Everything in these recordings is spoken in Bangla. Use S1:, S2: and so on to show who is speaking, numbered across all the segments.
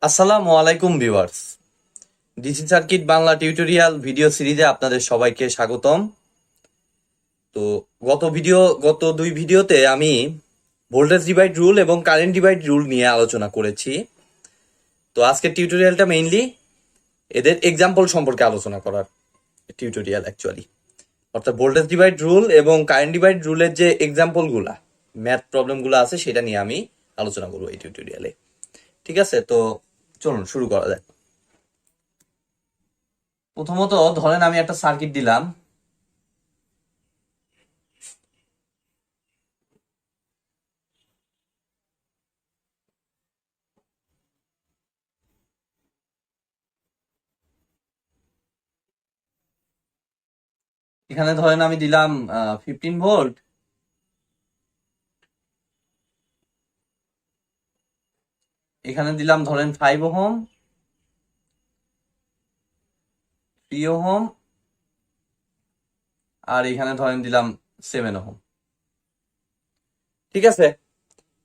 S1: আসসালামু আলাইকুম viewers. DC circuit Bangla tutorial video সিরিজে আপনাদের সবাইকে স্বাগতম। তো গত দুই ভিডিওতে আমি ভোল্টেজ ডিভাইড রুল এবং কারেন্ট ডিভাইড রুল নিয়ে আলোচনা করেছি। তো আজকের টিউটোরিয়ালটা মেইনলি এদের এক্সাম্পল সম্পর্কে আলোচনা করার টিউটোরিয়াল অ্যাকচুয়ালি, অর্থাৎ ভোল্টেজ ডিভাইড রুল এবং কারেন্ট ডিভাইড রুলের যে এক্সাম্পলগুলা ম্যাথ প্রবলেমগুলো আছে সেটা নিয়ে আমি আলোচনা করবো এই টিউটোরিয়ালে। ঠিক আছে, তো চলুন শুরু করা যাক। প্রথমত ধরেন আমি একটা সার্কিট দিলাম। এখানে ধরেন আমি দিলাম 15 ভোল্ট, এখানে দিলাম ধরেন 5 ওহম, 3 ওহম, আর এখানে ধরেন দিলাম 7 ওহম। ঠিক আছে,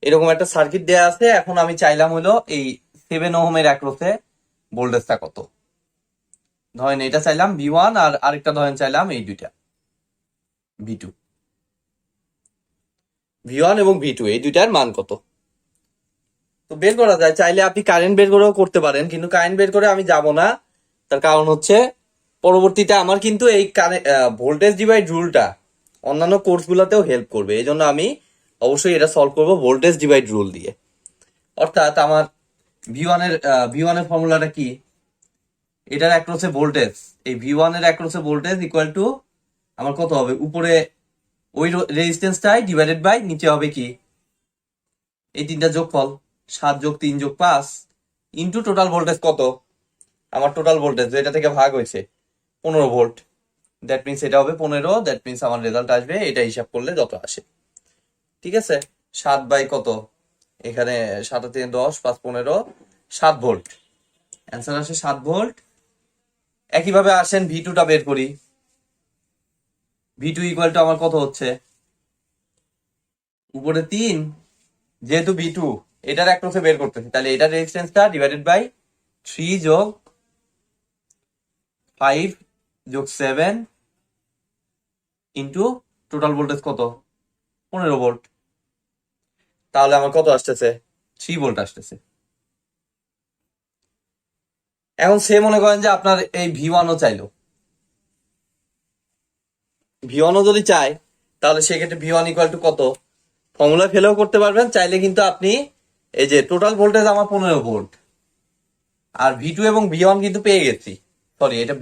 S1: এরকম একটা সার্কিট দেয়া আছে। এখন আমি চাইলাম হলো এই 7 ওহমের অ্যাক্রসে ভোল্টেজটা কত। ধরেন এটা চাইলাম V1 আর আরেকটা ধরেন চাইলাম এই দুইটা V2। V1 এবং V2 এই দুইটার মান কত তো বের করা যায়। চাইলে আপনি কারেন্ট বের করেও করতে পারেন, কিন্তু কারেন্ট বের করে আমি যাব না। তার কারণ হচ্ছে পরবর্তীতে আমার কিন্তু এই ভোল্টেজ ডিভাইড রুলটা অন্যান্য কোর্সগুলোতেও হেল্প করবে। এই জন্য আমি অবশ্যই এটা সলভ করব ভোল্টেজ ডিভাইড রুল দিয়ে। অর্থাৎ আমার ভি ওয়ানের ফর্মুলাটা কি, এটার অ্যাক্রসে ভোল্টেজ, এই V1 এর অ্যাক্রসে ভোল্টেজ ইকুয়াল টু আমার কত হবে, উপরে ওই রেজিস্ট্যান্সটাই ডিভাইডেড বাই নিচে হবে কি এই তিনটা যোগফল, 7+3+5 ইন্টু টোটাল ভোল্টেজ কত, আমার টোটাল ভোল্টেজ এটা থেকে ভাগ হয়েছে 15 ভোল্ট, দ্যাট মিনস এটা হবে 15, দ্যাট মিনস আমার রেজাল্ট আসবে এটা হিসাব করলে যত আসে। ঠিক আছে, 7/কত, এখানে 7×10 5 15 7 ভোল্ট, অ্যান্সার আসে 7 ভোল্ট। একইভাবে আসেন V2টা বের করি। V2 ইকুয়াল টু আমার কত হচ্ছে, উপরে 3, যেহেতু V2 এটার অ্যাক্রসে বের করতেছি, তাহলে এটার রেজিস্ট্যান্সটা divided by 3+5+7 into total voltage কত, 15 ভোল্ট। তাহলে আমার কত আসতেছে, 3 ভোল্ট আসতেছে। এখন সে মনে করেন যে আপনার এই V1ও চাইলো, V1ও যদি চায় তাহলে সেক্ষেত্রে V1 ইকুয়াল টু কত, ফর্মুলা ফেলেও করতে পারবেন। চাইলে কিন্তু আপনি এই যে টোটাল ভোল্টেজ আমার 15 ভোল্ট, আর V2 এবং V1 কিন্তু পেয়ে গেছি, সরি এটা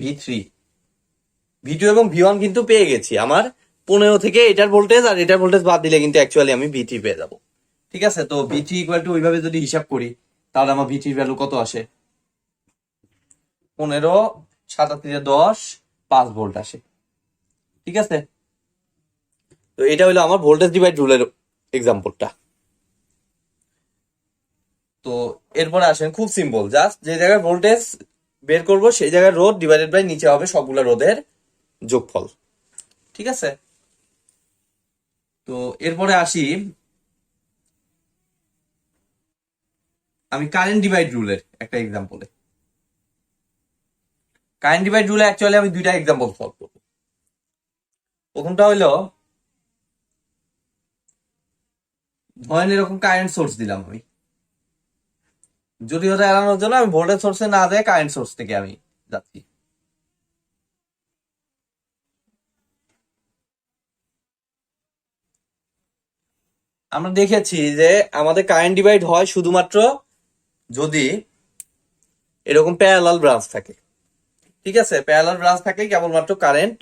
S1: V2 এবং V1 কিন্তু পেয়ে গেছি। আমার 15 থেকে এটার ভোল্টেজ আর এটার ভোল্টেজ বাদ দিলে কিন্তু অ্যাকচুয়ালি আমি V3 পেয়ে যাবো। ঠিক আছে, তো V3 ইকুয়াল টু ওইভাবে যদি হিসাব করি তাহলে আমার V3 ভ্যালু কত আসে, 15 7×10 5 ভোল্ট আসে। ঠিক আছে, তো এটা হলো আমার ভোল্টেজ ডিভাইড রুলের এক্সাম্পলটা। তো এরপরে আসেন, খুব সিম্পল, জাস্ট যে জায়গায় ভোল্টেজ বের করব সেই জায়গায় রোধ ডিভাইডেড বাই নিচে হবে সবগুলা রোধের যোগফল। ঠিক আছে, তো এরপরে আসি আমি কারেন্ট ডিভাইড রুলের একটা এক্সাম্পলে। কারেন্ট ডিভাইড রুলে অ্যাকচুয়ালি আমি দুইটা এক্সাম্পল সলভ করবো। প্রথমটা হলো ধরেন এরকম কারেন্ট সোর্স দিলাম আমি, যদি ওটা এড়ানোর জন্য আমি ভোল্টেজ সোর্সে না যায় কারেন্ট সোর্স থেকে আমি যাচ্ছি। আমরা দেখেছি যে আমাদের কারেন্ট ডিভাইড হয় শুধুমাত্র যদি এরকম প্যারালাল ব্রাঞ্চ থাকে। ঠিক আছে, প্যারালাল ব্রাঞ্চ থাকলে কেবলমাত্র কারেন্ট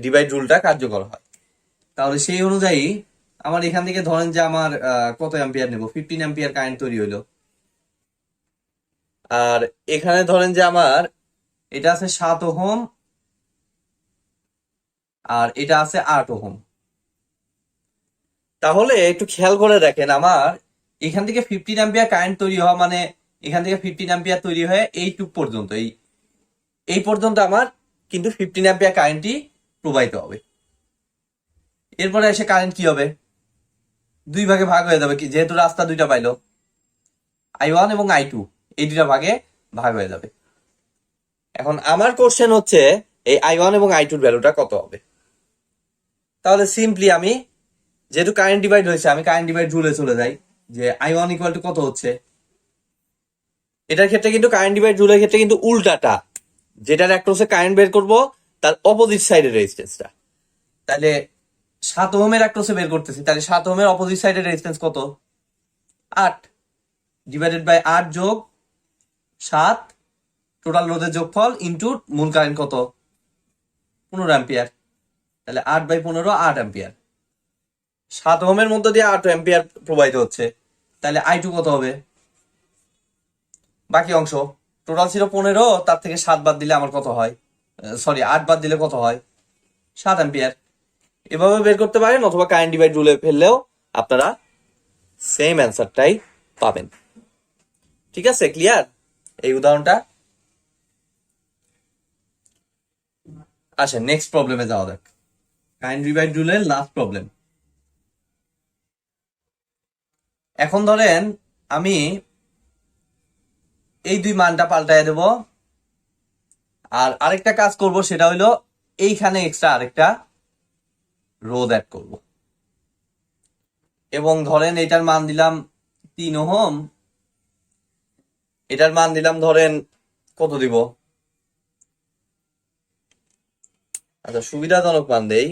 S1: ডিভাইড রুলটা কার্যকর হয়। তাহলে সেই অনুযায়ী আমার এখান থেকে ধরেন যে আমার কত অ্যাম্পিয়ার নেব, 15 অ্যাম্পিয়ার কারেন্ট তৈরি হলো। আর এখানে ধরেন যে আমার এটা আছে 7 ওহম আর এটা আছে 8 ওহম। তাহলে একটু খেয়াল করে দেখেন, আমার এখান থেকে 15 অ্যাম্পিয়ার কারেন্ট তৈরি হওয়া মানে এখান থেকে 15 অ্যাম্পিয়ার তৈরি হয়ে এইটুক পর্যন্ত, এই পর্যন্ত আমার কিন্তু 15 অ্যাম্পিয়ার কারেন্টই প্রবাহিত হবে। এরপরে এসে কারেন্ট কি হবে, দুই ভাগে ভাগ হয়ে যাবে, কি যেহেতু রাস্তা দুইটা পাইলো, I1 এবং I2, এই দুটা ভাগে ভাগ হয়ে যাবে। এখন আমার কোশ্চেন হচ্ছে এই I1 এবং I2 ভ্যালুটা কত হবে। তাহলে সিম্পলি আমি যেহেতু কারেন্ট ডিভাইড হয়েছে আমি কারেন্ট ডিভাইড রুলে চলে যাই, যে I1 ইকুয়াল টু কত হচ্ছে। এটার ক্ষেত্রে কিন্তু কারেন্ট ডিভাইড রুলের ক্ষেত্রে কিন্তু উল্টাটা, যেটার অ্যাক্রসে কারেন্ট বের করব তার অপোজিট সাইডের রেজিস্ট্যান্সটা। তাহলে 7 ওহমের অ্যাক্রসে বের করতেছি, তাহলে 7 ওহমের অপোজিট সাইডের রেজিস্ট্যান্স কত? 8 ডিভাইডেড বাই 8 যোগ 7 টোটাল রোধের যোগফল ইনটু মূল কারেন্ট কত? 15 অ্যাম্পিয়ার। তাহলে 8 বাই 15 8 অ্যাম্পিয়ার। 7 ওহমের মধ্যে দিয়ে 8 অ্যাম্পিয়ার প্রবাহিত হচ্ছে, তাহলে I2 কত হবে? বাকি অংশ টোটাল ছিল 15, তার থেকে 7 বাদ দিলে আমার কত হয়? সরি 8 বাদ দিলে কত হয়? 7 অ্যাম্পিয়ার। এভাবে বের করতে পারেন, অথবা কারেন্ট ডিভাইড রুলে ফেললেও আপনারা সেম অ্যান্সারটাই পাবেন। ঠিক আছে, ক্লিয়ার এই উদাহরণটা? আসেন নেক্সট প্রবলেমে যাওয়া যাক। কারেন্ট ডিভাইড রুলের লাস্ট প্রবলেম। এখন ধরেন আমি এই দুই মানটা পাল্টায় দেব, আর আরেকটা কাজ করব, সেটা হলো এইখানে এক্সট্রা আরেকটা রোধ অ্যাড করব। এবং ধরেন এটার মান দিলাম 3 ওহম, এটার মান দিলাম ধরেন কত দিব? আচ্ছা সুবিধাজনক মান দেই,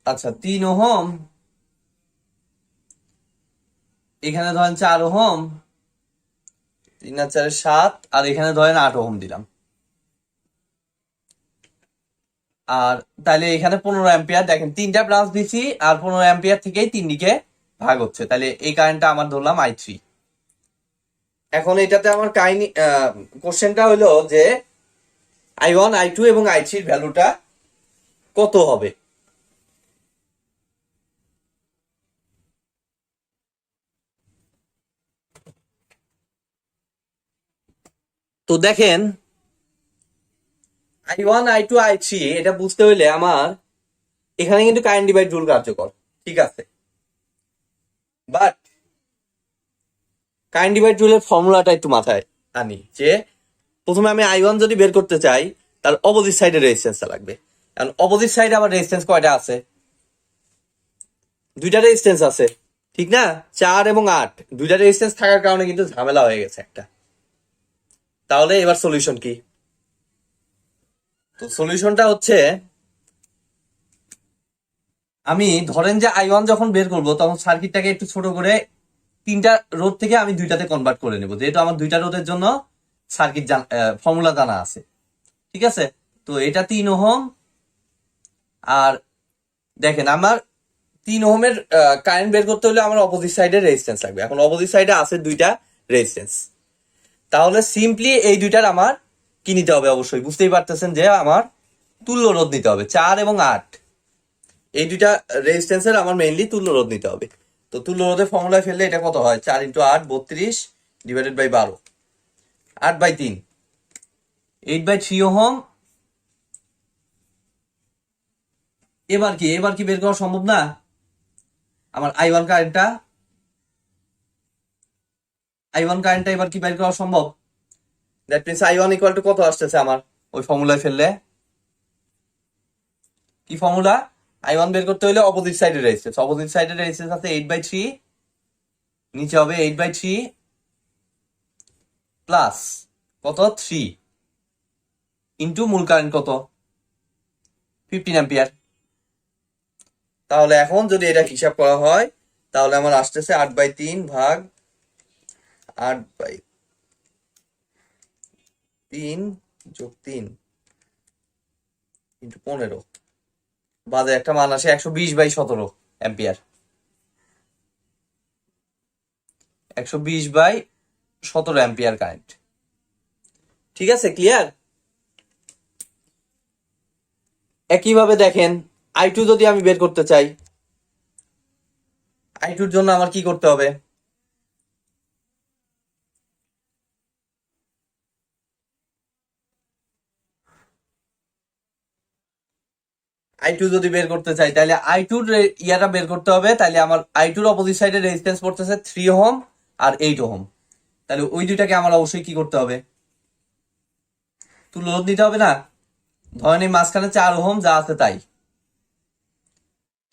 S1: আচ্ছা 3 ওহম, এখানে ধরেন 4 ওহম, 3 আর 4 7, আর এখানে ধরেন 8 ওহম দিলাম। আর তাহলে এখানে 15 অ্যাম্পিয়ার, দেখেন 3টা ব্রাঞ্চ দিছি আর 15 অ্যাম্পিয়ার থেকেই 3 দিকে ভাগ হচ্ছে, তাহলে এই কারেন্টটা আমার ধরলাম I3। এখন এটাতে আমার কাহিনী কোশ্চেনটা হলো যে I1 I2 এবং I3 এর ভ্যালুটা কত হবে। তো দেখেন I1 I2 I3 এটা বুঝতে হইলে আমার এখানে কিন্তু কারেন্ট ডিভাইড রুল কার্যকর, ঠিক আছে, বাট কারেন্ট ডিভাইড রুলের ফর্মুলাটা একটু মাথায় আনি, যে প্রথমে আমি I1 যদি বের করতে চাই তার অপোজিট সাইডে রেজিস্ট্যান্সটা লাগবে। কারণ অপোজিট সাইডে আবার রেজিস্ট্যান্স কয়টা আছে? দুইটা রেজিস্ট্যান্স আছে, ঠিক না? 4 এবং 8 দুইটা রেজিস্ট্যান্স থাকার কারণে কিন্তু ঝামেলা হয়ে গেছে একটা। তাহলে এবার সলিউশন কি? তো সলিউশনটা হচ্ছে, আমি ধরেন যে I1 যখন বের করব তখন সার্কিটটাকে একটু ছোট করে 3টা রোধ থেকে আমি 2টাতে কনভার্ট করে নেব, যেহেতু আমার 2টা রোধের জন্য সার্কিট ফর্মুলা জানা আছে। ঠিক আছে, তো এটা 3 ওহম, আর দেখেন আমার 3 ওহমের কারেন্ট বের করতে হলে আমার অপোজিট সাইডে রেজিস্ট্যান্স লাগবে। এখন অপোজিট সাইডে আছে 2টা রেজিস্ট্যান্স, তাহলে সিম্পলি এই দুইটার আমার কি নিতে হবে? অবশ্যই বুঝতেই পারতেছেন যে আমার তুল্য রোধ নিতে হবে। 4 এবং 8 এই দুইটা রেজিস্ট্যান্সের আমার মেইনলি তুল্য রোধ নিতে হবে। তো তুল্য রোধের ফর্মুলায় ফেললে এটা কত হয়? 4 into 8 32 divided by 12, 8 by 3 8 by 3 ওহম। এবার কি বের করা সম্ভব না? আমার I1 কারেন্টটা এবার কি বের করা সম্ভব? That means I1 equal to কত আসতেছে আমার ওই ফর্মুলায় ফেললে? কি ফর্মুলা? I1 বের করতে হলে অপোজিট সাইডের রেজিস্ট্যান্স, অপোজিট সাইডের রেজিস্ট্যান্স আছে 8 বাই 3, নিচে হবে 8 বাই 3 প্লাস কত 3 ইন্টু মূল কারেন্ট কত? 15 অ্যাম্পিয়ার। তাহলে এখন যদি এটা হিসাব করা হয় তাহলে আমার আসতেছে 8 বাই 3 ভাগ 8 বাই 3 যোগ 3 ইন্টু 15, বাজে একটা মান আসে 120 by 17 ampere. 120 by 17 ampere current. ঠিক আছে, ক্লিয়ার? একইভাবে দেখেন I2 যদি আমি বের করতে চাই, I2 এর জন্য আমার কি করতে হবে? I2 যদি বের করতে চাই তাহলে I2 ইয়াটা বের করতে হবে, তাহলে আমার I2 অপোজিট সাইডে রেজিস্ট্যান্স পড়তেছে 3 ওহম আর 8 ওহম। তাহলে ওই দুইটাকে আমার অবশ্যই কি করতে হবে, তুলনা নিতে হবে না। ধরেন এই মাঝখানে 4 ওহম যা আছে তাই,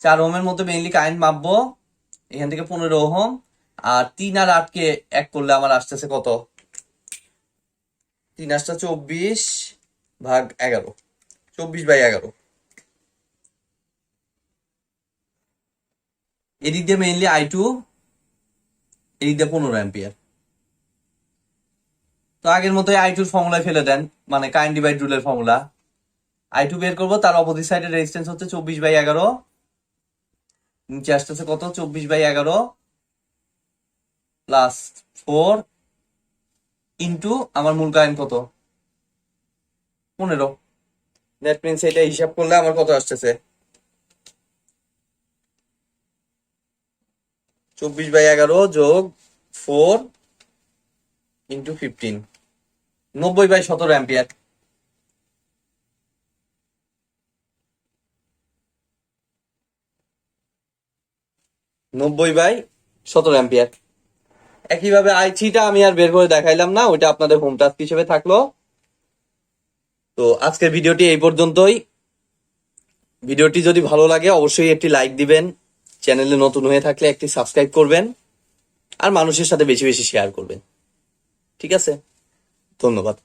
S1: 4 ওহমের মধ্যে মেইনলি কারেন্ট মাপবো, এখান থেকে 15 ওহম, আর 3 আর 8 কে এক করলে আমার আসতেছে কত, 3 8 24 ভাগ 11, 24/11। এদিক দিয়ে মেইনলি I2, এদিক দিয়ে 15 অ্যাম্পিয়ার। তো আগের মতোই I2 এর ফর্মুলায় ফেলে দেন, মানে কারেন্ট ডিভাইড রুলের ফর্মুলা। I2 বের করবো, তার অপোজিট সাইডের রেজিস্ট্যান্স হচ্ছে 24/11, নিচে আসতেছে কত 24/11 প্লাস 4 ইন্টু আমার মূল কারেন্ট কত 15। দ্যাট মিনস এটা হিসাব করলে আমার কত আসতেছে 24/11 যোগ 4 ইন্টু 15, 90/17 অ্যাম্পিয়ার। 90/17 অ্যাম্পিয়ার। একইভাবে I3টা আমি আর বের করে দেখাইলাম না, ওইটা আপনাদের হোম টাস্ক হিসেবে থাকলো। তো আজকের ভিডিওটি এই পর্যন্তই। ভিডিওটি যদি ভালো লাগে অবশ্যই একটি লাইক দিবেন, চ্যানেলে নতুন হয়ে থাকলে একটি সাবস্ক্রাইব করবেন, আর মানুষের সাথে বেশি বেশি শেয়ার করবেন। ঠিক আছে, ধন্যবাদ।